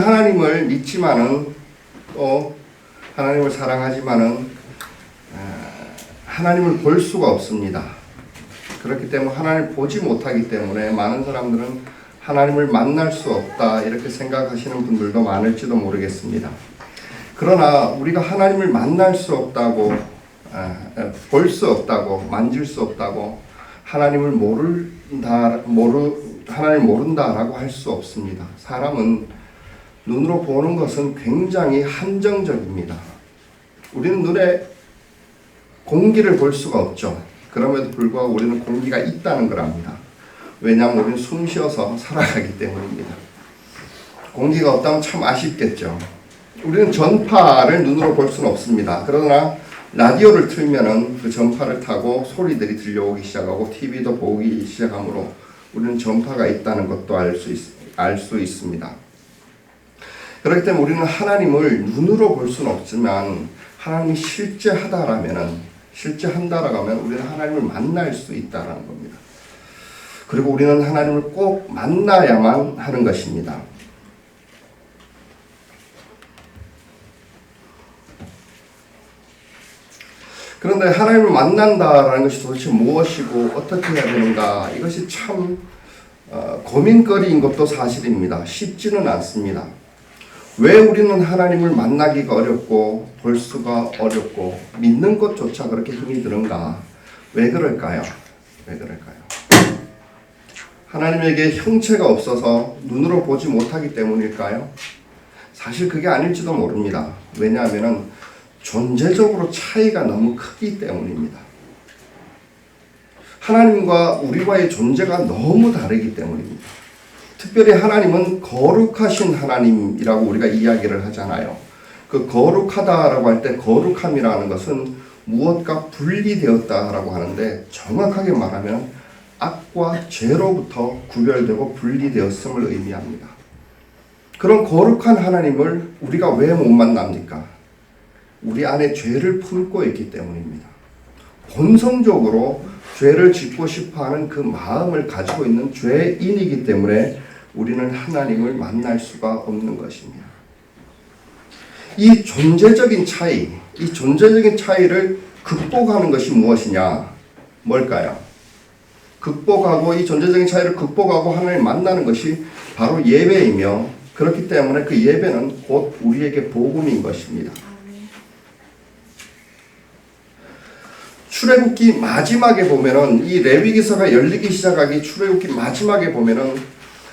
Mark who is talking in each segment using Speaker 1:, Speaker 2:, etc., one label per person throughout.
Speaker 1: 하나님을 믿지만은 또 하나님을 사랑하지만은 하나님을 볼 수가 없습니다. 그렇기 때문에 하나님을 보지 못하기 때문에 많은 사람들은 하나님을 만날 수 없다 이렇게 생각하시는 분들도 많을지도 모르겠습니다. 그러나 우리가 하나님을 만날 수 없다고, 볼 수 없다고, 만질 수 없다고 하나님을 하나님을 모른다라고 할 수 없습니다. 사람은 눈으로 보는 것은 굉장히 한정적입니다. 우리는 눈에 공기를 볼 수가 없죠. 그럼에도 불구하고 우리는 공기가 있다는 걸 압니다. 왜냐하면 우리는 숨 쉬어서 살아가기 때문입니다. 공기가 없다면 참 아쉽겠죠. 우리는 전파를 눈으로 볼 수는 없습니다. 그러나 라디오를 틀면은 그 전파를 타고 소리들이 들려오기 시작하고 TV도 보기 시작하므로 우리는 전파가 있다는 것도 알 수 있습니다. 그렇기 때문에 우리는 하나님을 눈으로 볼 수는 없지만 하나님이 실제한다라고 하면 우리는 하나님을 만날 수 있다는 겁니다. 그리고 우리는 하나님을 꼭 만나야만 하는 것입니다. 그런데 하나님을 만난다라는 것이 도대체 무엇이고 어떻게 해야 되는가, 이것이 참 고민거리인 것도 사실입니다. 쉽지는 않습니다. 왜 우리는 하나님을 만나기가 어렵고 볼 수가 어렵고 믿는 것조차 그렇게 힘이 드는가? 왜 그럴까요? 하나님에게 형체가 없어서 눈으로 보지 못하기 때문일까요? 사실 그게 아닐지도 모릅니다. 왜냐하면 존재적으로 차이가 너무 크기 때문입니다. 하나님과 우리와의 존재가 너무 다르기 때문입니다. 특별히 하나님은 거룩하신 하나님이라고 우리가 이야기를 하잖아요. 그 거룩하다라고 할 때 거룩함이라는 것은 무엇과 분리되었다라고 하는데, 정확하게 말하면 악과 죄로부터 구별되고 분리되었음을 의미합니다. 그런 거룩한 하나님을 우리가 왜 못 만납니까? 우리 안에 죄를 품고 있기 때문입니다. 본성적으로 죄를 짓고 싶어하는 그 마음을 가지고 있는 죄인이기 때문에 우리는 하나님을 만날 수가 없는 것입니다. 이 존재적인 차이를 극복하는 것이 무엇이냐? 뭘까요? 이 존재적인 차이를 극복하고 하나님을 만나는 것이 바로 예배이며, 그렇기 때문에 그 예배는 곧 우리에게 복음인 것입니다. 출애굽기 마지막에 보면은, 이 레위기서가 열리기 시작하기 출애굽기 마지막에 보면은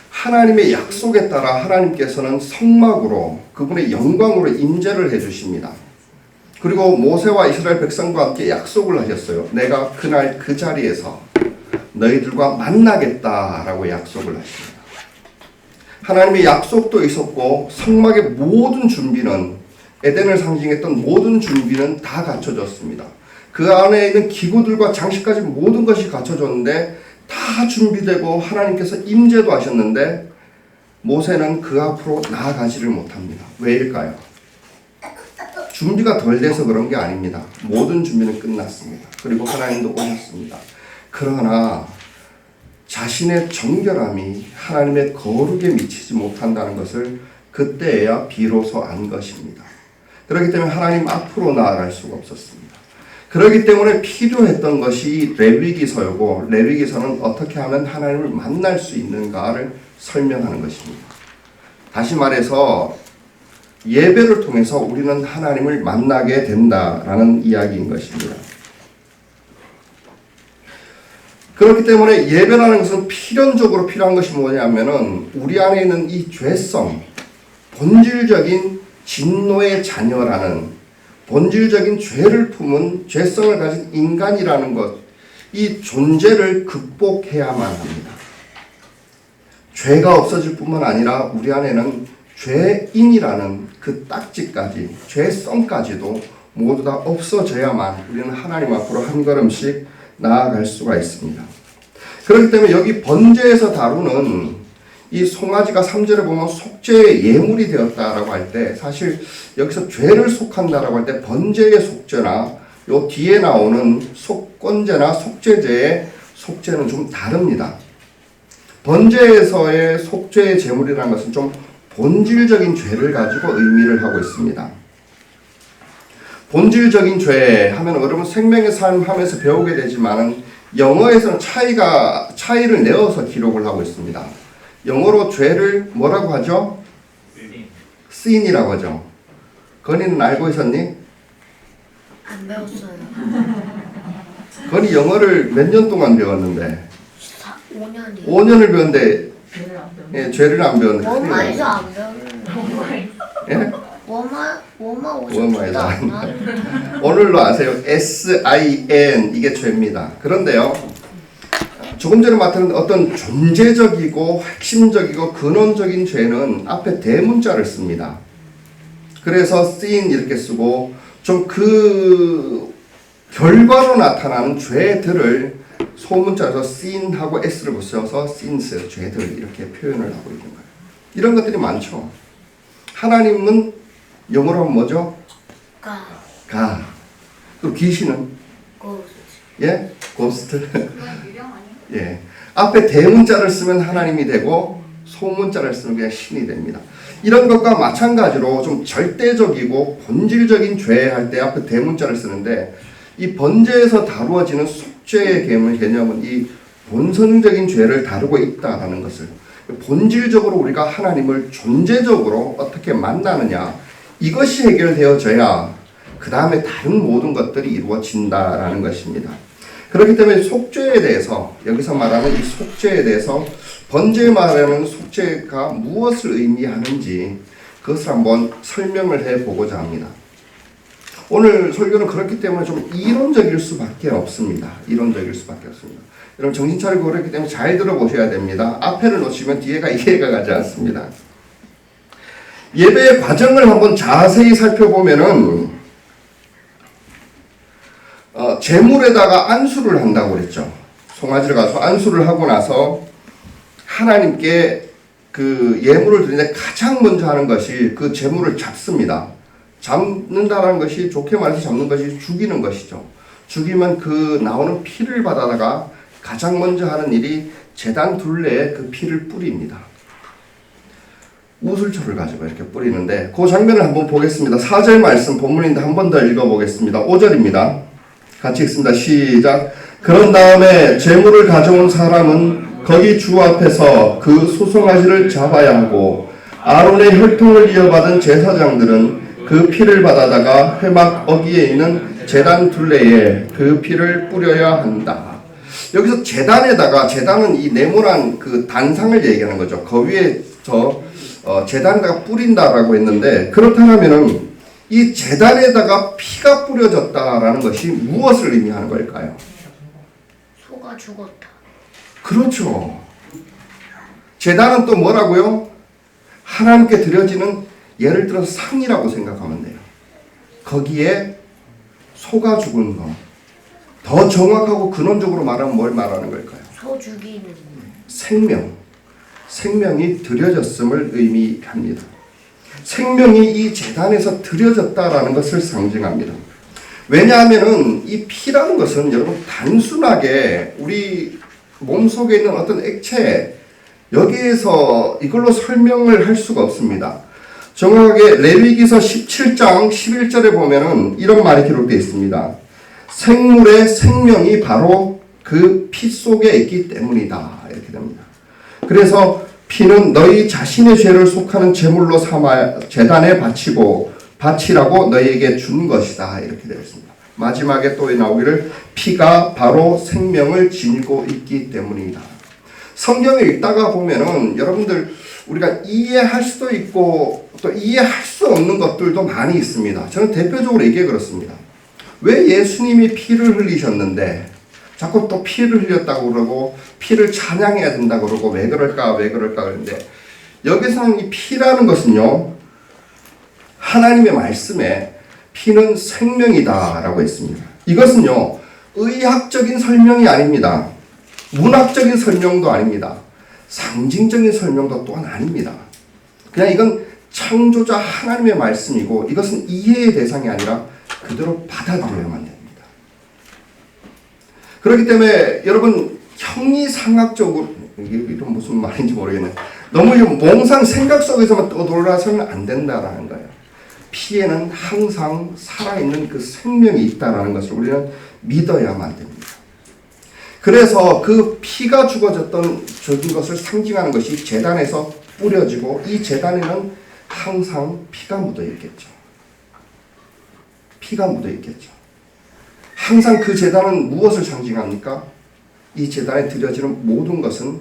Speaker 1: 하나님의 약속에 따라 하나님께서는 성막으로 그분의 영광으로 임재를 해주십니다. 그리고 모세와 이스라엘 백성과 함께 약속을 하셨어요. 내가 그날 그 자리에서 너희들과 만나겠다라고 약속을 하십니다. 하나님의 약속도 있었고 성막의 모든 준비는, 에덴을 상징했던 모든 준비는 다 갖춰졌습니다. 그 안에 있는 기구들과 장식까지 모든 것이 갖춰졌는데 다 준비되고 하나님께서 임재도 하셨는데 모세는 그 앞으로 나아가지를 못합니다. 왜일까요? 준비가 덜 돼서 그런 게 아닙니다. 모든 준비는 끝났습니다. 그리고 하나님도 오셨습니다. 그러나 자신의 정결함이 하나님의 거룩에 미치지 못한다는 것을 그때야 비로소 안 것입니다. 그렇기 때문에 하나님 앞으로 나아갈 수가 없었습니다. 그렇기 때문에 필요했던 것이 레위기서이고, 레위기서는 어떻게 하면 하나님을 만날 수 있는가를 설명하는 것입니다. 다시 말해서 예배를 통해서 우리는 하나님을 만나게 된다라는 이야기인 것입니다. 그렇기 때문에 예배라는 것은 필연적으로 필요한 것이 뭐냐면은 우리 안에 있는 이 죄성, 본질적인 진노의 자녀라는, 본질적인 죄를 품은 죄성을 가진 인간이라는 것, 이 존재를 극복해야만 합니다. 죄가 없어질 뿐만 아니라 우리 안에는 죄인이라는 그 딱지까지, 죄성까지도 모두 다 없어져야만 우리는 하나님 앞으로 한 걸음씩 나아갈 수가 있습니다. 그렇기 때문에 여기 번제에서 다루는 이 송아지가 3절에 보면 속죄의 예물이 되었다라고 할 때, 사실 여기서 죄를 속한다라고 할 때 번제의 속죄나 요 뒤에 나오는 속건제나 속죄제의 속죄는 좀 다릅니다. 번제에서의 속죄의 제물이라는 것은 좀 본질적인 죄를 가지고 의미를 하고 있습니다. 본질적인 죄 하면 여러분 생명의 삶 하면서 배우게 되지만은 영어에서는 차이를 내어서 기록을 하고 있습니다. 영어로 죄를 뭐라고 하죠? sin이라고 하죠. 건이는 알고 있었니?
Speaker 2: 안 배웠어요.
Speaker 1: 건이 영어를 몇 년 동안 배웠는데?
Speaker 2: 5년이요.
Speaker 1: 5년을 배웠는데 예, 죄를 안 배웠는데
Speaker 2: 워마에서 안 배웠는데.
Speaker 1: 예?
Speaker 2: 워마에서 안 나요.
Speaker 1: 오늘로 아세요. S-I-N 이게 죄입니다. 그런데요. 조금 전에 맡은 어떤 존재적이고 핵심적이고 근원적인 죄는 앞에 대문자를 씁니다. 그래서 sin 이렇게 쓰고 좀 그 결과로 나타나는 죄들을 소문자에서 sin하고 s를 붙여서 sins, 죄들 이렇게 표현을 하고 있는 거예요. 이런 것들이 많죠. 하나님은 영어로 하면 뭐죠? 가. 또 귀신은? 예? 고스트. 예. 앞에 대문자를 쓰면 하나님이 되고 소문자를 쓰면 그냥 신이 됩니다. 이런 것과 마찬가지로 좀 절대적이고 본질적인 죄 할 때 앞에 대문자를 쓰는데 이 번제에서 다루어지는 속죄의 개념은 이 본성적인 죄를 다루고 있다라는 것을 본질적으로 우리가 하나님을 존재적으로 어떻게 만나느냐 이것이 해결되어져야 그 다음에 다른 모든 것들이 이루어진다라는 것입니다. 그렇기 때문에 속죄에 대해서 여기서 말하는 이 속죄에 대해서 번제에 말하는 속죄가 무엇을 의미하는지 그것을 한번 설명을 해보고자 합니다. 오늘 설교는 그렇기 때문에 좀 이론적일 수밖에 없습니다. 이론적일 수밖에 없습니다. 여러분 정신 차리고 그렇기 때문에 잘 들어보셔야 됩니다. 앞에를 놓치면 뒤에가 이해가 가지 않습니다. 예배의 과정을 한번 자세히 살펴보면은 제물에다가 안수를 한다고 그랬죠. 송아지를 가서 안수를 하고 나서 하나님께 그 예물을 드리는데 가장 먼저 하는 것이 그 제물을 잡습니다. 잡는다라는 것이 좋게 말해서 잡는 것이 죽이는 것이죠. 죽이면 그 나오는 피를 받아다가 가장 먼저 하는 일이 제단 둘레에 그 피를 뿌립니다. 우슬초를 가지고 이렇게 뿌리는데 그 장면을 한번 보겠습니다. 4절 말씀 본문인데 한 번 더 읽어보겠습니다. 5절입니다. 같이 읽습니다. 시작. 그런 다음에 제물을 가져온 사람은 거기 주 앞에서 그 소송아지를 잡아야 하고 아론의 혈통을 이어받은 제사장들은 그 피를 받아다가 회막 어기에 있는 제단 둘레에 그 피를 뿌려야 한다. 여기서 제단에다가 제단은 이 네모난 그 단상을 얘기하는 거죠. 그 위에서 제단에다가 뿌린다라고 했는데 그렇다면은 이 제단에다가 피가 뿌려졌다라는 것이 무엇을 의미하는 걸까요?
Speaker 2: 소가 죽었다.
Speaker 1: 그렇죠. 제단은 또 뭐라고요? 하나님께 드려지는 예를 들어서 상이라고 생각하면 돼요. 거기에 소가 죽은 거. 더 정확하고 근원적으로 말하면 뭘 말하는 걸까요?
Speaker 2: 소 죽이는
Speaker 1: 생명. 생명이 드려졌음을 의미합니다. 생명이 이 제단에서 드려졌다라는 것을 상징합니다. 왜냐하면은 이 피라는 것은 여러분 단순하게 우리 몸속에 있는 어떤 액체 여기에서 이걸로 설명을 할 수가 없습니다. 정확하게 레위기서 17장 11절에 보면은 이런 말이 기록되어 있습니다. 생물의 생명이 바로 그 피 속에 있기 때문이다. 이렇게 됩니다. 그래서 피는 너희 자신의 죄를 속하는 제물로 삼아 제단에 바치라고 너희에게 준 것이다. 이렇게 되어 있습니다. 마지막에 또 나오기를 피가 바로 생명을 지니고 있기 때문이다. 성경을 읽다가 보면은 여러분들 우리가 이해할 수도 있고 또 이해할 수 없는 것들도 많이 있습니다. 저는 대표적으로 이게 그렇습니다. 왜 예수님이 피를 흘리셨는데 자꾸 또 피를 흘렸다고 그러고 피를 찬양해야 된다고 그러고 왜 그럴까 그러는데 여기서는 이 피라는 것은요 하나님의 말씀에 피는 생명이다라고 했습니다. 이것은요 의학적인 설명이 아닙니다. 문학적인 설명도 아닙니다. 상징적인 설명도 또한 아닙니다. 그냥 이건 창조자 하나님의 말씀이고 이것은 이해의 대상이 아니라 그대로 받아들여야만 됩니다. 그렇기 때문에 여러분 형이상학적으로 이게 무슨 말인지 모르겠네. 너무 몽상 생각 속에서만 떠돌아서는 안 된다라는 거예요. 피에는 항상 살아있는 그 생명이 있다라는 것을 우리는 믿어야만 됩니다. 그래서 그 피가 죽어진 것을 상징하는 것이 제단에서 뿌려지고, 이 제단에는 항상 피가 묻어 있겠죠. 피가 묻어 있겠죠. 항상 그 제단은 무엇을 상징합니까? 이 제단에 드려지는 모든 것은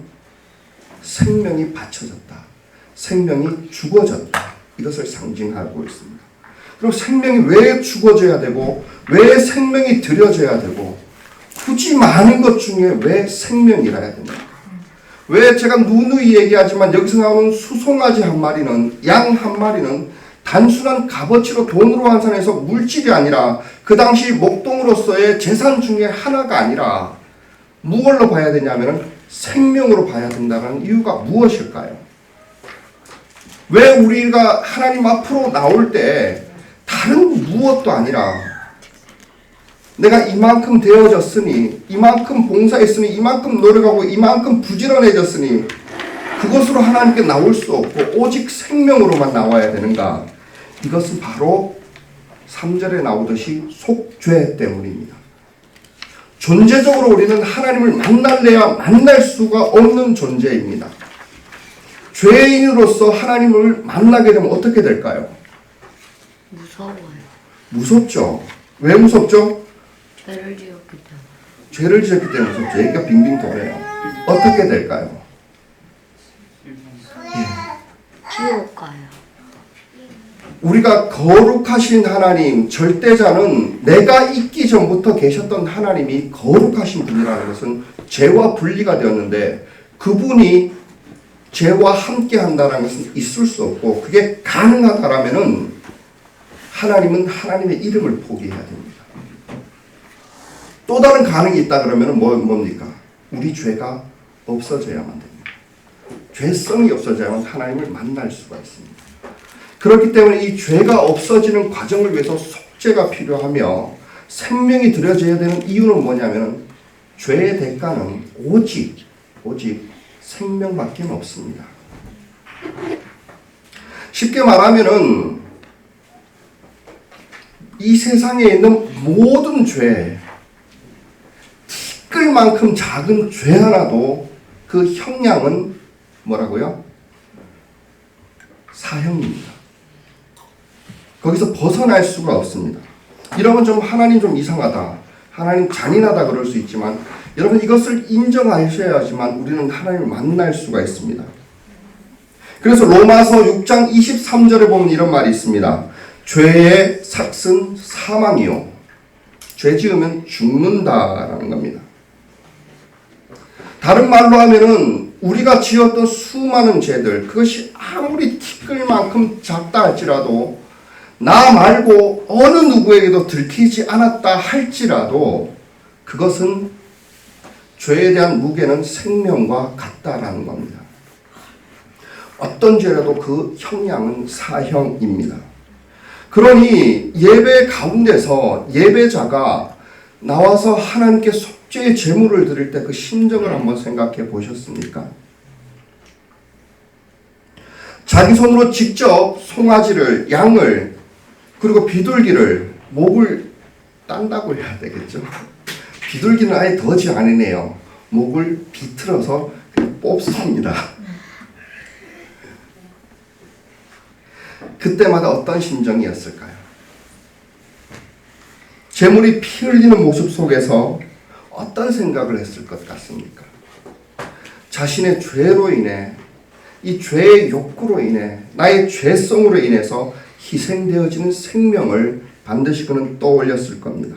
Speaker 1: 생명이 바쳐졌다, 생명이 죽어졌다, 이것을 상징하고 있습니다. 그리고 생명이 왜 죽어져야 되고, 왜 생명이 드려져야 되고, 굳이 많은 것 중에 왜 생명이라 해야 됩니까? 왜 제가 누누이 얘기하지만 여기서 나오는 수송아지 한 마리는, 양 한 마리는 단순한 값어치로 돈으로 환산해서 물질이 아니라 그 당시 목동으로서의 재산 중에 하나가 아니라 무엇로 봐야 되냐면 생명으로 봐야 된다는 이유가 무엇일까요? 왜 우리가 하나님 앞으로 나올 때 다른 무엇도 아니라 내가 이만큼 되어졌으니, 이만큼 봉사했으니, 이만큼 노력하고 이만큼 부지런해졌으니 그것으로 하나님께 나올 수 없고 오직 생명으로만 나와야 되는가? 이것은 바로 3절에 나오듯이 속죄 때문입니다. 존재적으로 우리는 하나님을 만날래야 만날 수가 없는 존재입니다. 죄인으로서 하나님을 만나게 되면 어떻게 될까요?
Speaker 2: 무서워요.
Speaker 1: 무섭죠. 왜 무섭죠?
Speaker 2: 죄를 지었기 때문에.
Speaker 1: 죄를 지었기 때문에 무섭죠. 얘기가 빙빙 도네요. 어떻게 될까요?
Speaker 2: 지옥 가요.
Speaker 1: 우리가 거룩하신 하나님, 절대자는 내가 있기 전부터 계셨던 하나님이 거룩하신 분이라는 것은 죄와 분리가 되었는데, 그분이 죄와 함께 한다는 것은 있을 수 없고, 그게 가능하다라면은 하나님은 하나님의 이름을 포기해야 됩니다. 또 다른 가능이 있다 그러면은 뭡니까? 우리 죄가 없어져야만 됩니다. 죄성이 없어져야만 하나님을 만날 수가 있습니다. 그렇기 때문에 이 죄가 없어지는 과정을 위해서 속죄가 필요하며 생명이 드려져야 되는 이유는 뭐냐면 죄의 대가는 오직 생명밖에 없습니다. 쉽게 말하면은 이 세상에 있는 모든 죄, 티끌만큼 작은 죄 하나도 그 형량은 뭐라고요? 사형입니다. 거기서 벗어날 수가 없습니다. 이러면 좀 하나님 좀 이상하다, 하나님 잔인하다 그럴 수 있지만 여러분 이것을 인정하셔야지만 우리는 하나님을 만날 수가 있습니다. 그래서 로마서 6장 23절에 보면 이런 말이 있습니다. 죄의 삭은 사망이요, 죄 지으면 죽는다라는 겁니다. 다른 말로 하면은 우리가 지었던 수많은 죄들, 그것이 아무리 티끌만큼 작다 할지라도, 나 말고 어느 누구에게도 들키지 않았다 할지라도 그것은 죄에 대한 무게는 생명과 같다라는 겁니다. 어떤 죄라도 그 형량은 사형입니다. 그러니 예배 가운데서 예배자가 나와서 하나님께 속죄의 제물을 드릴 때 그 심정을 한번 생각해 보셨습니까? 자기 손으로 직접 송아지를, 양을, 그리고 비둘기를, 목을 딴다고 해야 되겠죠. 비둘기는 아예 더지 않으네요. 목을 비틀어서 그냥 뽑습니다. 그때마다 어떤 심정이었을까요? 제물이 피 흘리는 모습 속에서 어떤 생각을 했을 것 같습니까? 자신의 죄로 인해, 이 죄의 욕구로 인해, 나의 죄성으로 인해서 희생되어지는 생명을 반드시 그는 떠올렸을 겁니다.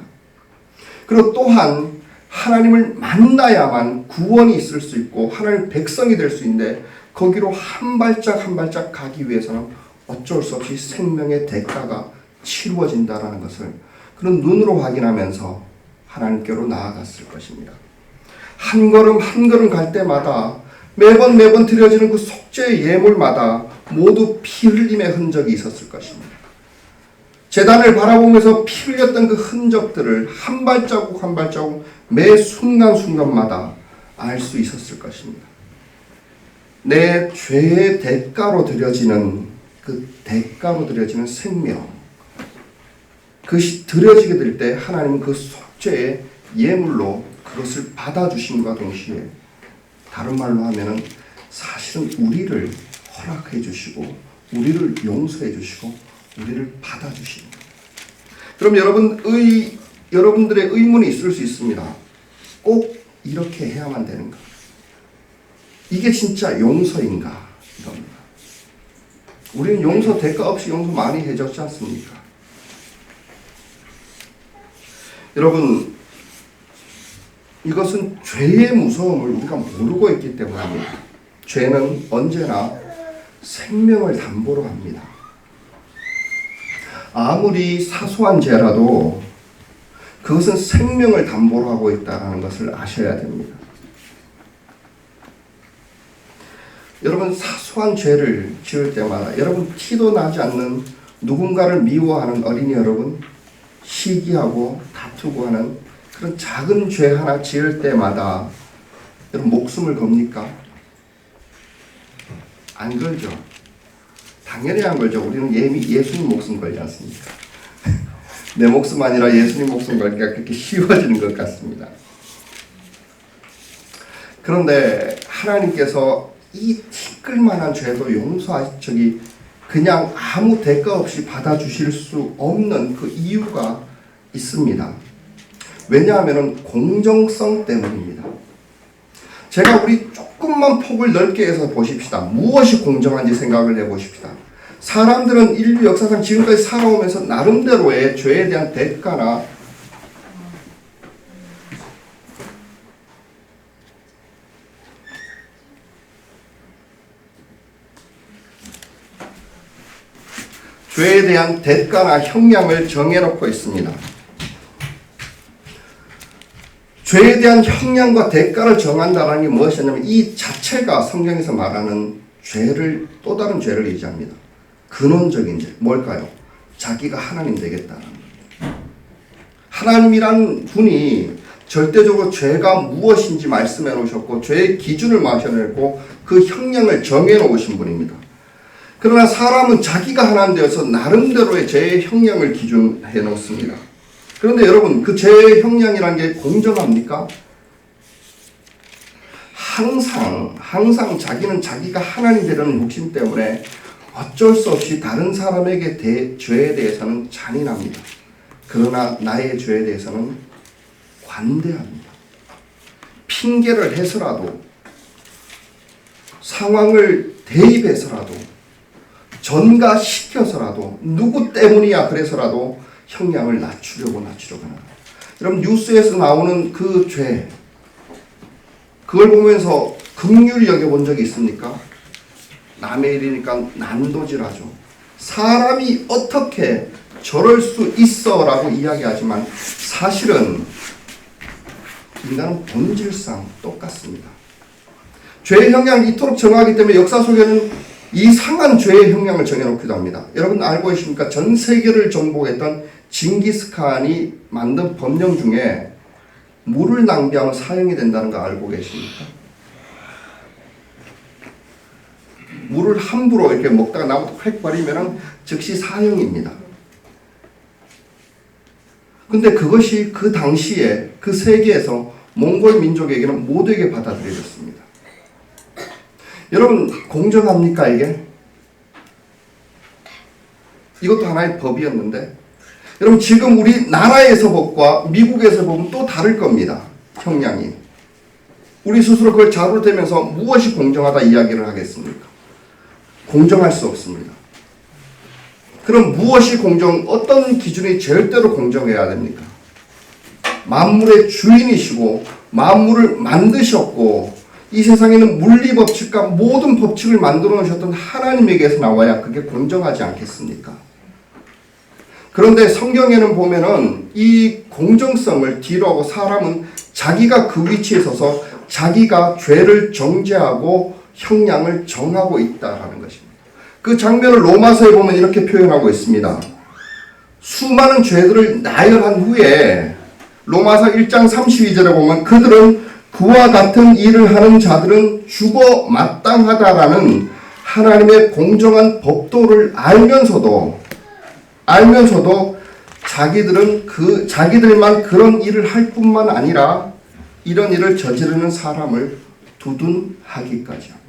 Speaker 1: 그리고 또한 하나님을 만나야만 구원이 있을 수 있고 하나님의 백성이 될 수 있는데 거기로 한 발짝 한 발짝 가기 위해서는 어쩔 수 없이 생명의 대가가 치루어진다는 것을 그런 눈으로 확인하면서 하나님께로 나아갔을 것입니다. 한 걸음 한 걸음 갈 때마다 매번 드려지는 그 속죄의 예물마다 모두 피 흘림의 흔적이 있었을 것입니다. 제단을 바라보면서 피 흘렸던 그 흔적들을 한 발자국 한 발자국 매 순간순간마다 알 수 있었을 것입니다. 내 죄의 대가로 드려지는 대가로 드려지는 생명, 그것이 드려지게 될 때 하나님은 그 속죄의 예물로 그것을 받아주심과 동시에 다른 말로 하면은 사실은 우리를 허락해 주시고 우리를 용서해 주시고 우리를 받아주십니다. 그럼 여러분들의 의문이 있을 수 있습니다. 꼭 이렇게 해야만 되는가? 이게 진짜 용서인가? 이겁니다. 우리는 용서 대가 없이 용서 많이 해줬지 않습니까? 여러분, 이것은 죄의 무서움을 우리가 모르고 있기 때문입니다. 죄는 언제나 생명을 담보로 합니다. 아무리 사소한 죄라도 그것은 생명을 담보로 하고 있다는 것을 아셔야 됩니다. 여러분, 사소한 죄를 지을 때마다 여러분 티도 나지 않는 누군가를 미워하는 어린이 여러분, 시기하고 다투고 하는 그런 작은 죄 하나 지을 때마다 여러분 목숨을 겁니까? 안 걸죠. 당연히 안 걸죠. 우리는 예수님 목숨 걸지 않습니까? 내 목숨 아니라 예수님 목숨 걸기가 그렇게 쉬워지는 것 같습니다. 그런데 하나님께서 이 티끌만한 죄도 그냥 아무 대가 없이 받아주실 수 없는 그 이유가 있습니다. 왜냐하면 공정성 때문입니다. 제가 우리 조금만 폭을 넓게 해서 보십시다. 무엇이 공정한지 생각을 해보십시다. 사람들은 인류 역사상 지금까지 살아오면서 나름대로의 죄에 대한 대가나 죄에 대한 대가나 형량을 정해놓고 있습니다. 죄에 대한 형량과 대가를 정한다는 게 무엇이냐면 이 자체가 성경에서 말하는 또 다른 죄를 의지합니다. 근원적인 죄, 뭘까요? 자기가 하나님 되겠다는 거예요. 하나님이란 분이 절대적으로 죄가 무엇인지 말씀해 놓으셨고 죄의 기준을 마셔내고 그 형량을 정해 놓으신 분입니다. 그러나 사람은 자기가 하나님 되어서 나름대로의 죄의 형량을 기준해 놓습니다. 그런데 여러분, 그 죄의 형량이라는 게 공정합니까? 항상 자기는 자기가 하나님 되려는 욕심 때문에 어쩔 수 없이 다른 사람에게 죄에 대해서는 잔인합니다. 그러나 나의 죄에 대해서는 관대합니다. 핑계를 해서라도 상황을 대입해서라도 전가시켜서라도 누구 때문이야 그래서라도 형량을 낮추려고 하는 거예요. 여러분, 뉴스에서 나오는 그 죄, 그걸 보면서 긍휼히 여겨본 적이 있습니까? 남의 일이니까 난도질하죠. 사람이 어떻게 저럴 수 있어 라고 이야기하지만 사실은 인간은 본질상 똑같습니다. 죄의 형량이 이토록 정하기 때문에 역사 속에는 이상한 죄의 형량을 정해놓기도 합니다. 여러분 알고 계십니까? 전 세계를 정복했던 징기스칸이 만든 법령 중에 물을 낭비하면 사형이 된다는 거 알고 계십니까? 물을 함부로 이렇게 먹다가 나무도 획 버리면 즉시 사형입니다. 근데 그것이 그 당시에 그 세계에서 몽골 민족에게는 모두에게 받아들여졌습니다. 여러분, 공정합니까 이게? 이것도 하나의 법이었는데 여러분, 지금 우리나라에서 법과 미국에서 법은 또 다를 겁니다. 형량이. 우리 스스로 그걸 자루로 대면서 무엇이 공정하다 이야기를 하겠습니까? 공정할 수 없습니다. 그럼 무엇이 어떤 기준이 절대로 공정해야 됩니까? 만물의 주인이시고 만물을 만드셨고 이 세상에는 물리법칙과 모든 법칙을 만들어 놓으셨던 하나님에게서 나와야 그게 공정하지 않겠습니까? 그런데 성경에는 보면은 이 공정성을 뒤로하고 사람은 자기가 그 위치에 서서 자기가 죄를 정죄하고 형량을 정하고 있다라는 것입니다. 그 장면을 로마서에 보면 이렇게 표현하고 있습니다. 수많은 죄들을 나열한 후에 로마서 1장 32절에 보면 그들은 그와 같은 일을 하는 자들은 죽어 마땅하다라는 하나님의 공정한 법도를 알면서도 자기들만 그런 일을 할 뿐만 아니라 이런 일을 저지르는 사람을 두둔하기까지 합니다.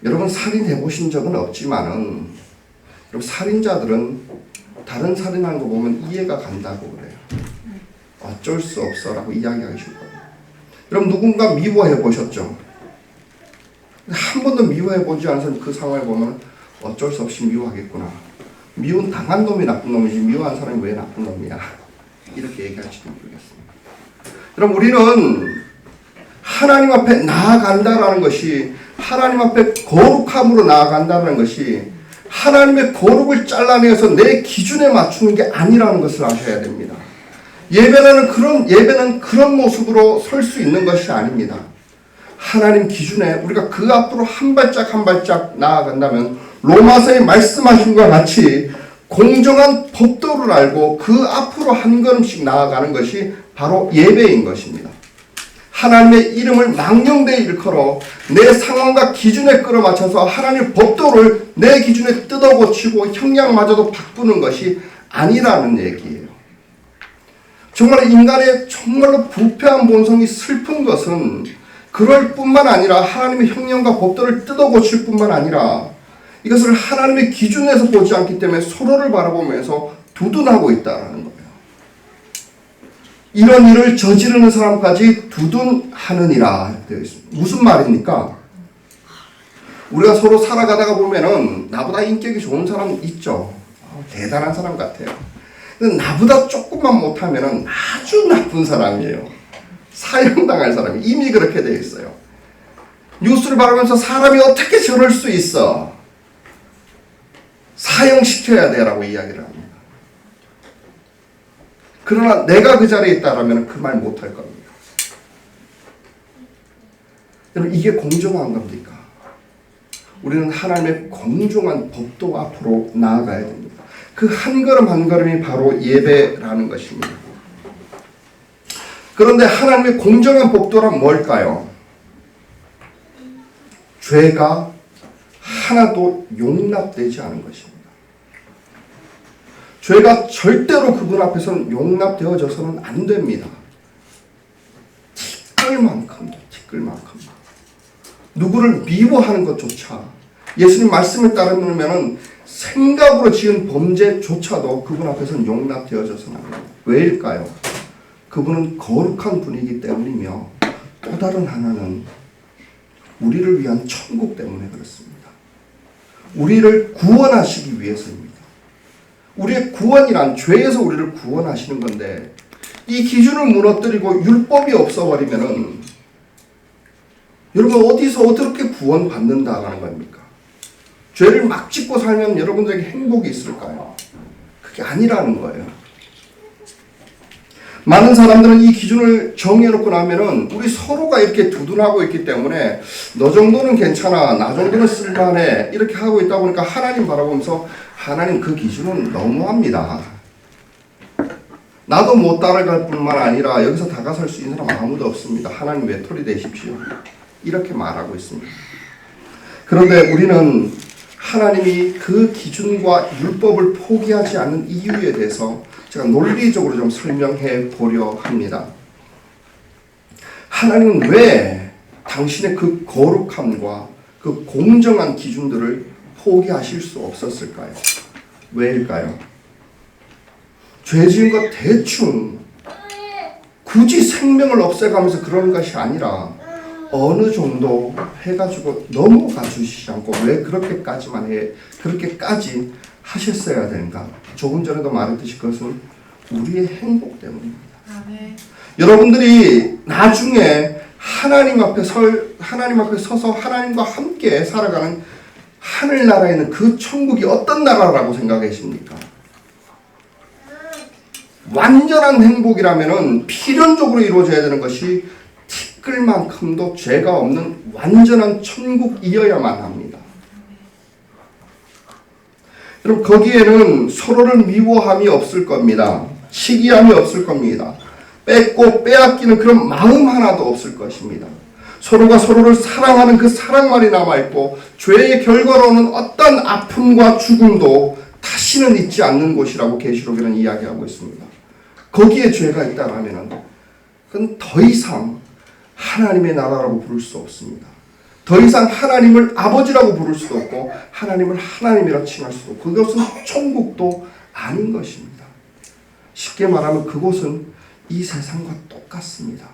Speaker 1: 여러분 살인해 보신 적은 없지만은 여러분 살인자들은 다른 살인하는 거 보면 이해가 간다고 그래요. 어쩔 수 없어라고 이야기하기 쉽거든요. 여러분 누군가 미워해 보셨죠? 한 번도 미워해 보지 않은 사람 그 상황을 보면 어쩔 수 없이 미워하겠구나. 미운 당한 놈이 나쁜 놈이지 미워한 사람이 왜 나쁜 놈이야? 이렇게 얘기할지도 모르겠습니다. 여러분 우리는 하나님 앞에 나아간다라는 것이 하나님 앞에 거룩함으로 나아간다는 것이 하나님의 거룩을 잘라내서 내 기준에 맞추는 게 아니라는 것을 아셔야 됩니다. 예배는 그런 모습으로 설 수 있는 것이 아닙니다. 하나님 기준에 우리가 그 앞으로 한 발짝 한 발짝 나아간다면 로마서에 말씀하신 것과 같이 공정한 법도를 알고 그 앞으로 한 걸음씩 나아가는 것이 바로 예배인 것입니다. 하나님의 이름을 망령되이 일컬어 내 상황과 기준에 끌어맞춰서 하나님의 법도를 내 기준에 뜯어고치고 형량마저도 바꾸는 것이 아니라는 얘기예요. 정말 인간의 정말로 부패한 본성이 슬픈 것은 그럴 뿐만 아니라 하나님의 형량과 법도를 뜯어고칠 뿐만 아니라 이것을 하나님의 기준에서 보지 않기 때문에 서로를 바라보면서 두둔하고 있다는 거예요. 이런 일을 저지르는 사람까지 두둔하느니라 되어 있습니다. 무슨 말입니까? 우리가 서로 살아가다가 보면은 나보다 인격이 좋은 사람 있죠. 대단한 사람 같아요. 근데 나보다 조금만 못하면은 아주 나쁜 사람이에요. 사형당할 사람이 이미 그렇게 되어 있어요. 뉴스를 바라보면서 사람이 어떻게 저럴 수 있어? 사형시켜야 돼라고 이야기를 합니다. 그러나 내가 그 자리에 있다라면 그 말 못할 겁니다. 여러분 이게 공정한 겁니까? 우리는 하나님의 공정한 법도 앞으로 나아가야 됩니다. 그 한 걸음 한 걸음이 바로 예배라는 것입니다. 그런데 하나님의 공정한 법도란 뭘까요? 죄가 하나도 용납되지 않은 것입니다. 죄가 절대로 그분 앞에서는 용납되어져서는 안 됩니다. 티끌만큼도. 누구를 미워하는 것조차 예수님 말씀을 따르면 생각으로 지은 범죄조차도 그분 앞에서는 용납되어져서는 안 됩니다. 왜일까요? 그분은 거룩한 분이기 때문이며 또 다른 하나는 우리를 위한 천국 때문에 그렇습니다. 우리를 구원하시기 위해서입니다. 우리의 구원이란 죄에서 우리를 구원하시는 건데 이 기준을 무너뜨리고 율법이 없어버리면은 여러분 어디서 어떻게 구원받는다라는 겁니까? 죄를 막 짓고 살면 여러분들에게 행복이 있을까요? 그게 아니라는 거예요. 많은 사람들은 이 기준을 정해놓고 나면은 우리 서로가 이렇게 두둔하고 있기 때문에 너 정도는 괜찮아, 나 정도는 쓸만해 이렇게 하고 있다 보니까 하나님 바라보면서 하나님 그 기준은 너무합니다. 나도 못 따라갈 뿐만 아니라 여기서 다가설 수 있는 사람 아무도 없습니다. 하나님 외톨이 되십시오. 이렇게 말하고 있습니다. 그런데 우리는 하나님이 그 기준과 율법을 포기하지 않는 이유에 대해서 제가 논리적으로 좀 설명해 보려 합니다. 하나님은 왜 당신의 그 거룩함과 그 공정한 기준들을 포기하실 수 없었을까요? 왜일까요? 죄 지은 것 대충 굳이 생명을 없애가면서 그런 것이 아니라 어느 정도 해가지고 넘어가 주시지 않고 왜 그렇게까지 하셨어야 되는가? 조금 전에도 말했듯이 그것은 우리의 행복 때문입니다. 네. 여러분들이 나중에 하나님 앞에 서서 하나님과 함께 살아가는 하늘나라에 있는 그 천국이 어떤 나라라고 생각하십니까? 완전한 행복이라면은 필연적으로 이루어져야 되는 것이 티끌만큼도 죄가 없는 완전한 천국이어야만 합니다. 여러분 거기에는 서로를 미워함이 없을 겁니다. 시기함이 없을 겁니다. 뺏고 빼앗기는 그런 마음 하나도 없을 것입니다. 서로가 서로를 사랑하는 그 사랑만이 남아있고 죄의 결과로는 어떤 아픔과 죽음도 다시는 있지 않는 곳이라고 계시록에는 이야기하고 있습니다. 거기에 죄가 있다라면 그건 더 이상 하나님의 나라라고 부를 수 없습니다. 더 이상 하나님을 아버지라고 부를 수도 없고 하나님을 하나님이라 칭할 수도 없고 그것은 천국도 아닌 것입니다. 쉽게 말하면 그곳은 이 세상과 똑같습니다.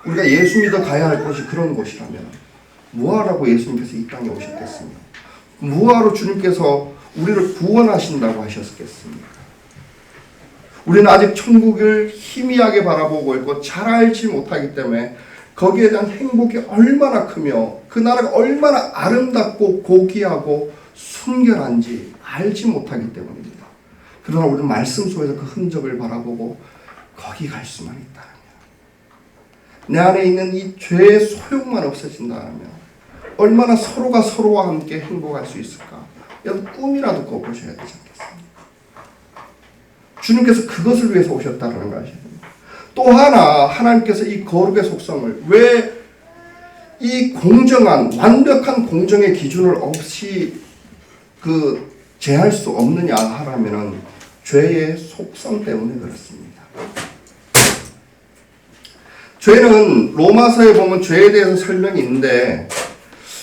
Speaker 1: 우리가 예수 믿어 가야 할 곳이 그런 곳이라면 뭐하라고 예수님께서 이 땅에 오셨겠습니까? 뭐하러 주님께서 우리를 구원하신다고 하셨겠습니까? 우리는 아직 천국을 희미하게 바라보고 있고 잘 알지 못하기 때문에 거기에 대한 행복이 얼마나 크며 그 나라가 얼마나 아름답고 고귀하고 순결한지 알지 못하기 때문입니다. 그러나 우리는 말씀 속에서 그 흔적을 바라보고 거기 갈 수만 있다면 내 안에 있는 이 죄의 소용만 없어진다면 얼마나 서로가 서로와 함께 행복할 수 있을까? 여러분 꿈이라도 꿔보셔야 되지 않겠습니까? 주님께서 그것을 위해서 오셨다는 걸 아셔야 됩니다. 또 하나 하나님께서 이 거룩의 속성을 왜 이 공정한 완벽한 공정의 기준을 없이 제할 수 없느냐 하라면은 죄의 속성 때문에 그렇습니다. 죄는 로마서에 보면 죄에 대해서 설명이 있는데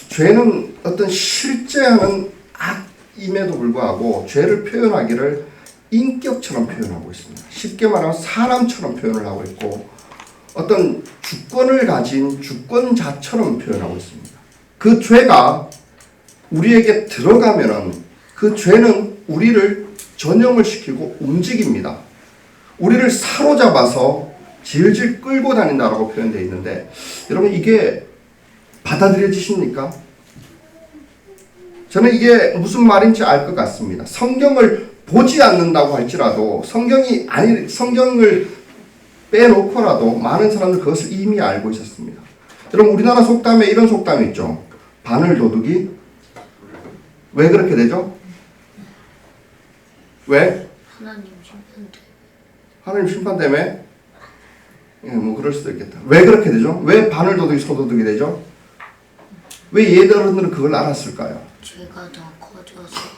Speaker 1: 죄는 어떤 실제하는 악임에도 불구하고 죄를 표현하기를 인격처럼 표현하고 있습니다. 쉽게 말하면 사람처럼 표현을 하고 있고 어떤 주권을 가진 주권자처럼 표현하고 있습니다. 그 죄가 우리에게 들어가면은 그 죄는 우리를 전염을 시키고 움직입니다. 우리를 사로잡아서 질질 끌고 다닌다라고 표현되어 있는데 여러분 이게 받아들여지십니까? 저는 이게 무슨 말인지 알 것 같습니다. 성경을 보지 않는다고 할지라도 성경을 빼놓고라도 많은 사람들 그것을 이미 알고 있었습니다. 여러분 우리나라 속담에 이런 속담이 있죠. 바늘 도둑이 왜 그렇게 되죠? 왜?
Speaker 2: 하나님 심판 때문에.
Speaker 1: 하나님 심판 때문에? 예, 뭐 그럴 수도 있겠다. 왜 그렇게 되죠? 왜 바늘 도둑이 소도둑이 되죠? 왜 예들어들은 그걸 알았을까요?
Speaker 2: 죄가 더 커져서.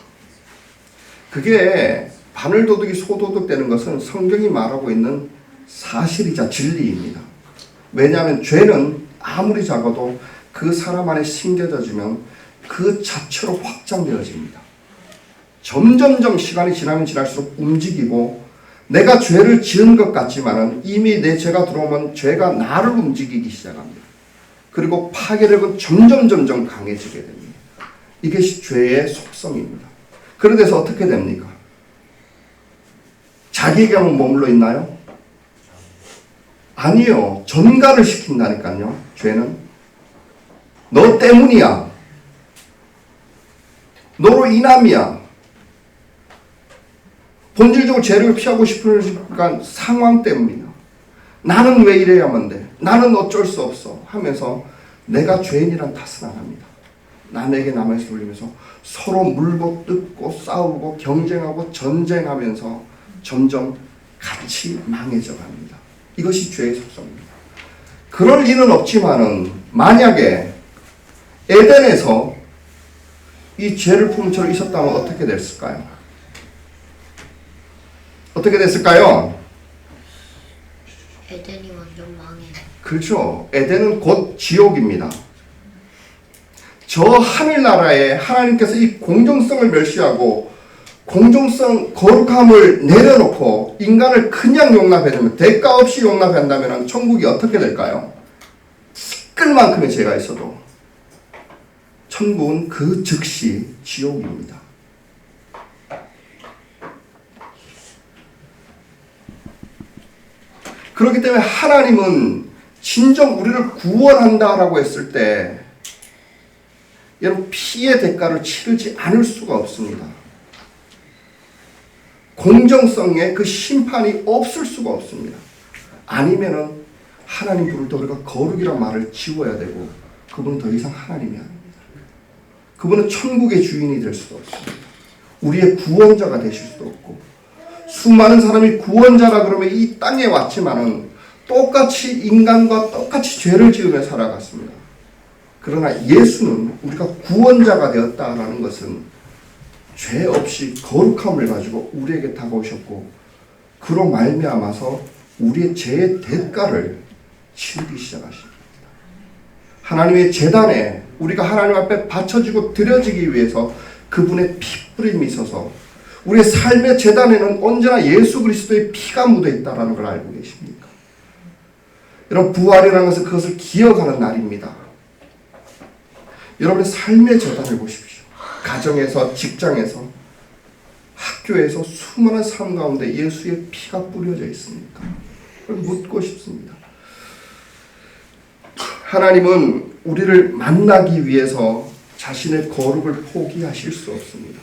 Speaker 1: 그게 바늘 도둑이 소도둑 되는 것은 성경이 말하고 있는 사실이자 진리입니다. 왜냐하면 죄는 아무리 작아도 그 사람 안에 심겨져지면 그 자체로 확장되어집니다. 점점점 시간이 지나면 지날수록 움직이고 내가 죄를 지은 것 같지만은 이미 내 죄가 들어오면 죄가 나를 움직이기 시작합니다. 그리고 파괴력은 점점 강해지게 됩니다. 이것이 죄의 속성입니다. 그런데서 어떻게 됩니까? 자기에게만 머물러 있나요? 아니요. 전가를 시킨다니까요. 죄는. 너 때문이야. 너로 인함이야. 본질적으로 죄를 피하고 싶으니까 상황 때문이야. 나는 왜 이래야만 돼? 나는 어쩔 수 없어. 하면서 내가 죄인이란 탓을 안 합니다. 남에게 남에서 돌리면서 서로 물고 뜯고 싸우고 경쟁하고 전쟁하면서 점점 같이 망해져 갑니다. 이것이 죄의 속성입니다. 그럴 리는 없지만은 만약에 에덴에서 이 죄를 품은 채로 있었다면 어떻게 됐을까요? 어떻게 됐을까요?
Speaker 2: 에덴이 완전 망해.
Speaker 1: 그렇죠. 에덴은 곧 지옥입니다. 저 하늘나라에 하나님께서 이 공정성을 멸시하고 공정성, 거룩함을 내려놓고 인간을 그냥 용납해주면 대가 없이 용납한다면 천국이 어떻게 될까요? 시끌만큼의 죄가 있어도 천국은 그 즉시 지옥입니다. 그렇기 때문에 하나님은 진정 우리를 구원한다라고 했을 때 여러분 피의 대가를 치르지 않을 수가 없습니다. 공정성에 그 심판이 없을 수가 없습니다. 아니면은 하나님 부를 때 우리가 거룩이란 말을 지워야 되고 그분은 더 이상 하나님이 아닙니다. 그분은 천국의 주인이 될 수도 없습니다. 우리의 구원자가 되실 수도 없고 수많은 사람이 구원자라 그러면 이 땅에 왔지만은 똑같이 인간과 똑같이 죄를 지으며 살아갔습니다. 그러나 예수는 우리가 구원자가 되었다라는 것은 죄 없이 거룩함을 가지고 우리에게 다가오셨고 그로 말미암아서 우리의 죄의 대가를 치르기 시작하십니다. 하나님의 제단에 우리가 하나님 앞에 바쳐지고 드려지기 위해서 그분의 피뿌림이 있어서 우리의 삶의 제단에는 언제나 예수 그리스도의 피가 묻어 있다는 걸 알고 계십니까? 여러분, 부활이라는 것은 그것을 기억하는 날입니다. 여러분의 삶의 제단을 보십시오. 가정에서, 직장에서, 학교에서 수많은 삶 가운데 예수의 피가 뿌려져 있습니까? 그걸 묻고 싶습니다. 하나님은 우리를 만나기 위해서 자신의 거룩을 포기하실 수 없습니다.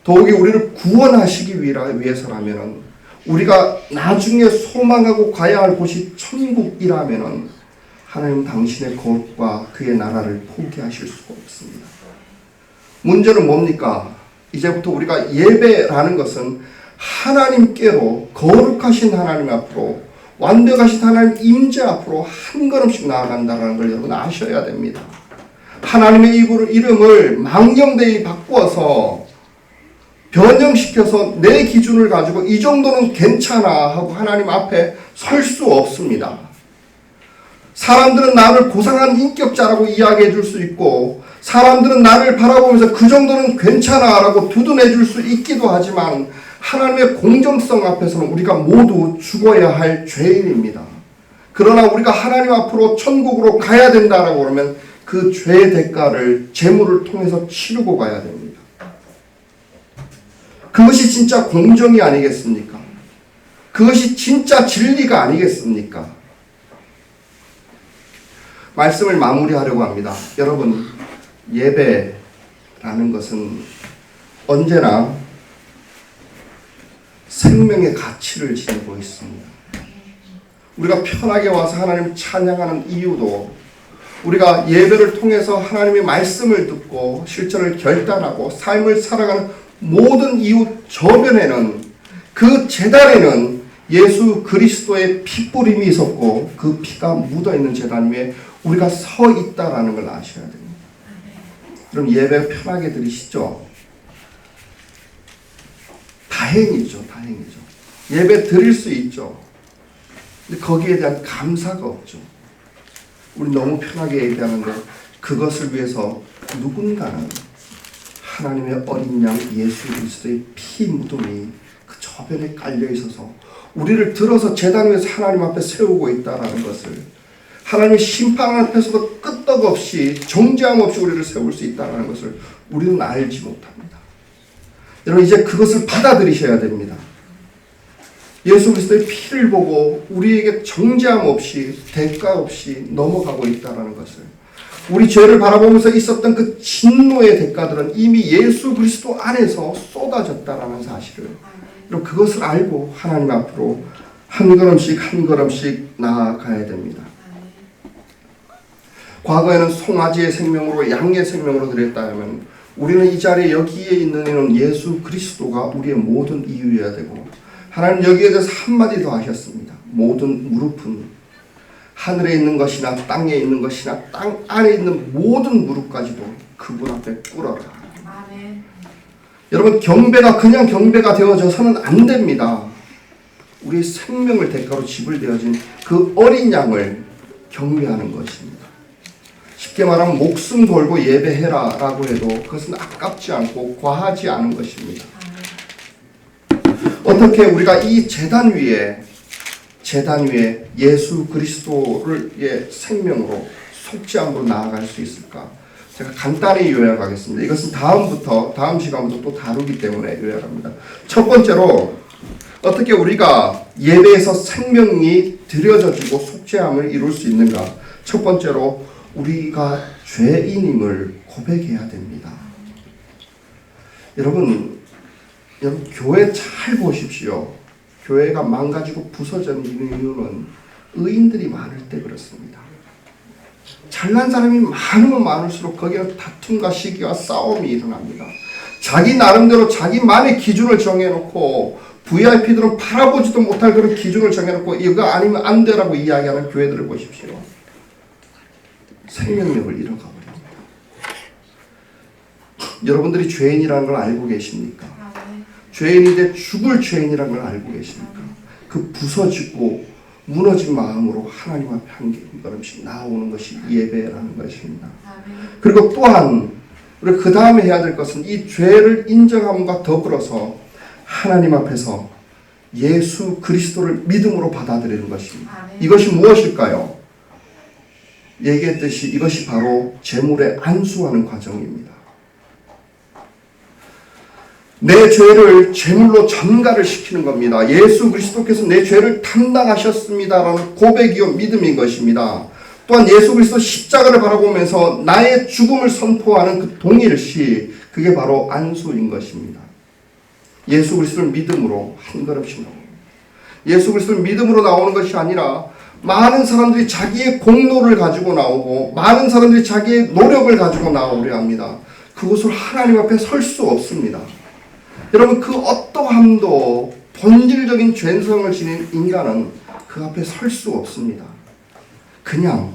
Speaker 1: 더욱이 우리를 구원하시기 위해서라면 우리가 나중에 소망하고 가야 할 곳이 천국이라면 하나님은 당신의 거룩과 그의 나라를 포기하실 수가 없습니다. 문제는 뭡니까? 이제부터 우리가 예배라는 것은 하나님께로 거룩하신 하나님 앞으로 완벽하신 하나님 임재 앞으로 한 걸음씩 나아간다는 걸 여러분 아셔야 됩니다. 하나님의 이름을 망령되이 바꾸어서 변형시켜서 내 기준을 가지고 이 정도는 괜찮아 하고 하나님 앞에 설 수 없습니다. 사람들은 나를 고상한 인격자라고 이야기해 줄 수 있고 사람들은 나를 바라보면서 그 정도는 괜찮아 라고 두둔해 줄 수 있기도 하지만 하나님의 공정성 앞에서는 우리가 모두 죽어야 할 죄인입니다. 그러나 우리가 하나님 앞으로 천국으로 가야 된다라고 그러면 그 죄의 대가를 제물을 통해서 치르고 가야 됩니다. 그것이 진짜 공정이 아니겠습니까? 그것이 진짜 진리가 아니겠습니까? 말씀을 마무리하려고 합니다. 여러분, 예배라는 것은 언제나 생명의 가치를 지니고 있습니다. 우리가 편하게 와서 하나님 찬양하는 이유도 우리가 예배를 통해서 하나님의 말씀을 듣고 실천을 결단하고 삶을 살아가는 모든 이유 저변에는 그 제단에는 예수 그리스도의 피뿌림이 있었고 그 피가 묻어있는 제단 위에 우리가 서 있다라는 걸 아셔야 됩니다. 그럼 예배 편하게 드리시죠? 다행이죠. 예배 드릴 수 있죠. 근데 거기에 대한 감사가 없죠. 우리 너무 편하게 예배하는데 그것을 위해서 누군가는 하나님의 어린 양 예수 그리스도의 피 무덤이 그 저변에 깔려 있어서 우리를 들어서 제단 위에서 하나님 앞에 세우고 있다라는 것을 하나님의 심판 앞에서도 끄떡없이 정죄함 없이 우리를 세울 수 있다는 것을 우리는 알지 못합니다. 여러분, 이제 그것을 받아들이셔야 됩니다. 예수 그리스도의 피를 보고 우리에게 정죄함 없이 대가 없이 넘어가고 있다는 것을, 우리 죄를 바라보면서 있었던 그 진노의 대가들은 이미 예수 그리스도 안에서 쏟아졌다는 사실을, 여러분, 그것을 알고 하나님 앞으로 한 걸음씩 나아가야 됩니다. 과거에는 송아지의 생명으로 양의 생명으로 드렸다면 우리는 이 자리에 여기에 있는 이는 예수 그리스도가 우리의 모든 이유여야 되고, 하나님 여기에 대해서 한마디 더 하셨습니다. 모든 무릎은 하늘에 있는 것이나 땅에 있는 것이나 땅 안에 있는 모든 무릎까지도 그분 앞에 꿇어라. 아멘. 여러분, 경배가 그냥 경배가 되어져서는 안 됩니다. 우리 생명을 대가로 지불되어진 그 어린 양을 경배하는 것입니다. 쉽게 말하면 목숨 걸고 예배해라 라고 해도 그것은 아깝지 않고 과하지 않은 것입니다. 어떻게 우리가 이 제단 위에 예수 그리스도를 생명으로 속죄함으로 나아갈 수 있을까? 제가 간단히 요약하겠습니다. 이것은 다음 시간부터 또 다루기 때문에 요약합니다. 첫 번째로 어떻게 우리가 예배에서 생명이 드려져지고 속죄함을 이룰 수 있는가? 첫 번째로 우리가 죄인임을 고백해야 됩니다. 여러분 교회 잘 보십시오. 교회가 망가지고 부서진 이유는 의인들이 많을 때 그렇습니다. 잘난 사람이 많으면 많을수록 거기는 다툼과 시기와 싸움이 일어납니다. 자기 나름대로 자기만의 기준을 정해놓고 VIP들은 바라보지도 못할 그런 기준을 정해놓고 이거 아니면 안 되라고 이야기하는 교회들을 보십시오. 생명력을 잃어가 버립니다. 여러분들이 죄인이라는 걸 알고 계십니까? 죄인인데 죽을 죄인이라는 걸 알고 계십니까? 그 부서지고 무너진 마음으로 하나님 앞에 한 걸음씩 나오는 것이 예배라는 것입니다. 그리고 또한 우리가 그 다음에 해야 될 것은 이 죄를 인정함과 더불어서 하나님 앞에서 예수 그리스도를 믿음으로 받아들이는 것입니다. 이것이 무엇일까요? 얘기했듯이 이것이 바로 제물에 안수하는 과정입니다. 내 죄를 제물로 전가를 시키는 겁니다. 예수 그리스도께서 내 죄를 담당하셨습니다라는 고백이요 믿음인 것입니다. 또한 예수 그리스도 십자가를 바라보면서 나의 죽음을 선포하는 그 동일시, 그게 바로 안수인 것입니다. 예수 그리스도를 믿음으로 한 걸음씩 나옵니다. 예수 그리스도를 믿음으로 나오는 것이 아니라 많은 사람들이 자기의 공로를 가지고 나오고 많은 사람들이 자기의 노력을 가지고 나오려 합니다. 그것을 하나님 앞에 설 수 없습니다. 여러분, 그 어떠함도 본질적인 죄성을 지닌 인간은 그 앞에 설 수 없습니다. 그냥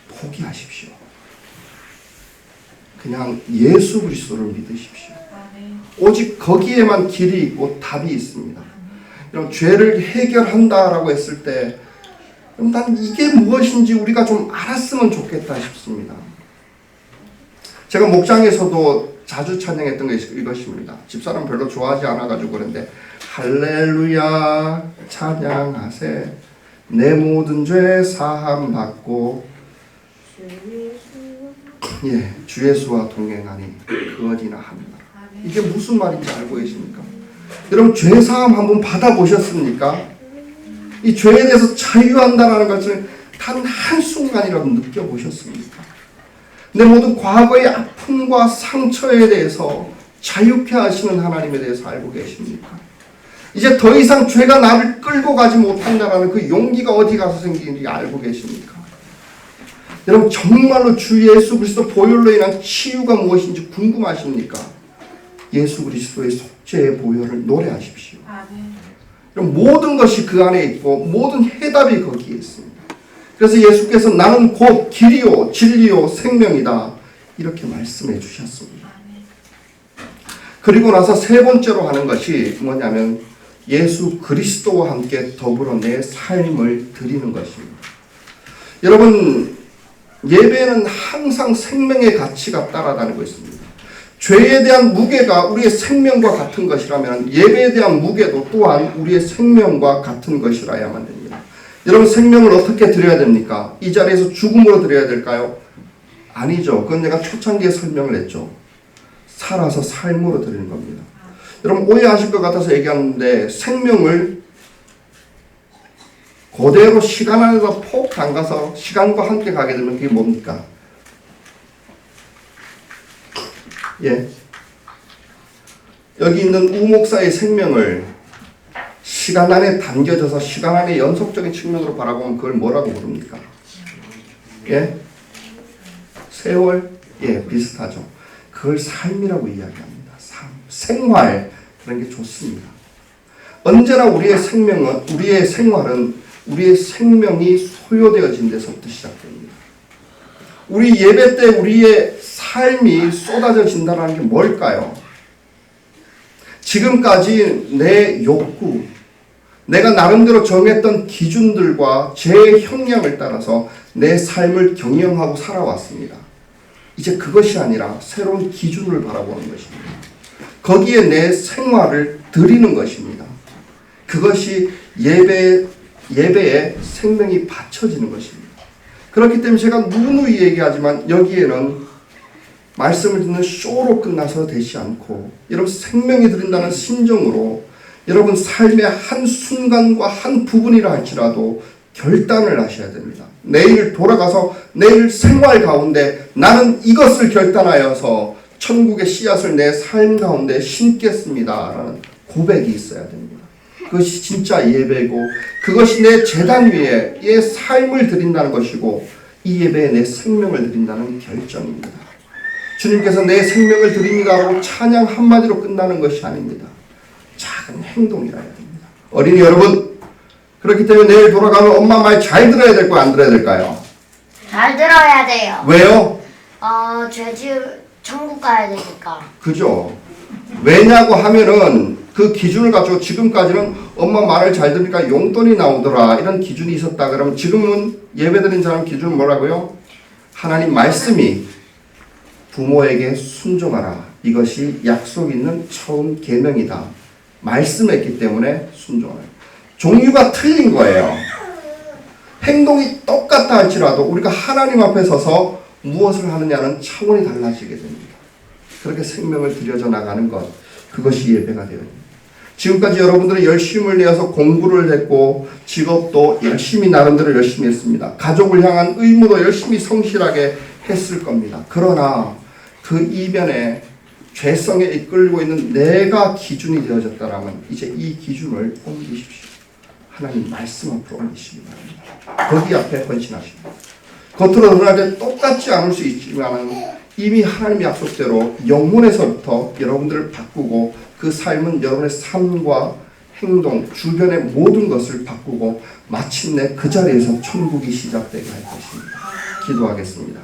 Speaker 1: 포기하십시오. 그냥 예수 그리스도를 믿으십시오. 오직 거기에만 길이 있고 답이 있습니다. 여러분, 죄를 해결한다라고 했을 때 난 이게 무엇인지 우리가 좀 알았으면 좋겠다 싶습니다. 제가 목장에서도 자주 찬양했던 것이 이것입니다. 집사람 별로 좋아하지 않아가지고 그런데 할렐루야 찬양하세 내 모든 죄 사함 받고 주 예수와 동행하니 그 어디나 합니다. 이게 무슨 말인지 알고 계십니까? 여러분, 죄 사함 한번 받아보셨습니까? 이 죄에 대해서 자유한다는 것을 단 한순간이라도 느껴보셨습니까? 내 모든 과거의 아픔과 상처에 대해서 자유케 하시는 하나님에 대해서 알고 계십니까? 이제 더 이상 죄가 나를 끌고 가지 못한다는 그 용기가 어디 가서 생기는지 알고 계십니까? 여러분, 정말로 주 예수 그리스도 보혈로 인한 치유가 무엇인지 궁금하십니까? 예수 그리스도의 속죄의 보혈을 노래하십시오. 여러분, 모든 것이 그 안에 있고 모든 해답이 거기에 있습니다. 그래서 예수께서 나는 곧 길이요 진리요 생명이다 이렇게 말씀해 주셨습니다. 그리고 나서 세 번째로 하는 것이 뭐냐면 예수 그리스도와 함께 더불어 내 삶을 드리는 것입니다. 여러분, 예배는 항상 생명의 가치가 따라다니고 있습니다. 죄에 대한 무게가 우리의 생명과 같은 것이라면 예배에 대한 무게도 또한 우리의 생명과 같은 것이라야만 됩니다. 여러분, 생명을 어떻게 드려야 됩니까? 이 자리에서 죽음으로 드려야 될까요? 아니죠. 그건 내가 초창기에 설명을 했죠. 살아서 삶으로 드리는 겁니다. 여러분, 오해하실 것 같아서 얘기하는데 생명을 그대로 시간 안에서 폭 담가서 시간과 함께 가게 되면 그게 뭡니까? 여기 있는 우 목사의 생명을 시간 안에 담겨져서 시간 안에 연속적인 측면으로 바라보면 그걸 뭐라고 부릅니까? 세월? 비슷하죠. 그걸 삶이라고 이야기합니다. 삶, 생활, 그런 게 좋습니다. 언제나 우리의 생활은 우리의 생명이 소요되어진 데서부터 시작됩니다. 우리 예배 때 우리의 삶이 쏟아져진다는 게 뭘까요? 지금까지 내 욕구, 내가 나름대로 정했던 기준들과 제 형량을 따라서 내 삶을 경영하고 살아왔습니다. 이제 그것이 아니라 새로운 기준을 바라보는 것입니다. 거기에 내 생활을 드리는 것입니다. 그것이 예배에 생명이 바쳐지는 것입니다. 그렇기 때문에 제가 누누이 얘기하지만 여기에는 말씀을 듣는 쇼로 끝나서 되지 않고 여러분 생명이 드린다는 심정으로 여러분 삶의 한 순간과 한 부분이라 할지라도 결단을 하셔야 됩니다. 내일 돌아가서 내일 생활 가운데 나는 이것을 결단하여서 천국의 씨앗을 내 삶 가운데 심겠습니다 라는 고백이 있어야 됩니다. 그것이 진짜 예배고 그것이 내 제단 위에 내 삶을 드린다는 것이고 이 예배에 내 생명을 드린다는 결정입니다. 주님께서 내 생명을 드립니다라고 찬양 한마디로 끝나는 것이 아닙니다. 작은 행동이라 해야 됩니다. 어린이 여러분, 그렇기 때문에 내일 돌아가면 엄마 말 잘 들어야 될까요? 안 들어야 될까요?
Speaker 2: 잘 들어야 돼요.
Speaker 1: 왜요?
Speaker 2: 천국 가야 되니까.
Speaker 1: 그죠? 왜냐고 하면은 그 기준을 가지고 지금까지는 엄마 말을 잘 들으니까 용돈이 나오더라 이런 기준이 있었다 그러면 지금은 예배드린 사람 기준은 뭐라고요? 하나님 말씀이 부모에게 순종하라. 이것이 약속 있는 처음 계명이다. 말씀했기 때문에 순종하라. 종류가 틀린 거예요. 행동이 똑같다 할지라도 우리가 하나님 앞에 서서 무엇을 하느냐는 차원이 달라지게 됩니다. 그렇게 생명을 들여져 나가는 것, 그것이 예배가 되어야 됩니다. 지금까지 여러분들은 열심을 내어서 공부를 했고 직업도 열심히 나름대로 열심히 했습니다. 가족을 향한 의무도 열심히 성실하게 했을 겁니다. 그러나 그 이변에 죄성에 이끌고 있는 내가 기준이 되어졌다라면 이제 이 기준을 옮기십시오. 하나님 말씀 앞으로 옮기시기 바랍니다. 거기 앞에 헌신하십니다. 겉으로 드러날 때 똑같지 않을 수 있지만 이미 하나님 약속대로 영혼에서부터 여러분들을 바꾸고 그 삶은 여러분의 삶과 행동, 주변의 모든 것을 바꾸고 마침내 그 자리에서 천국이 시작되게 할 것입니다. 기도하겠습니다.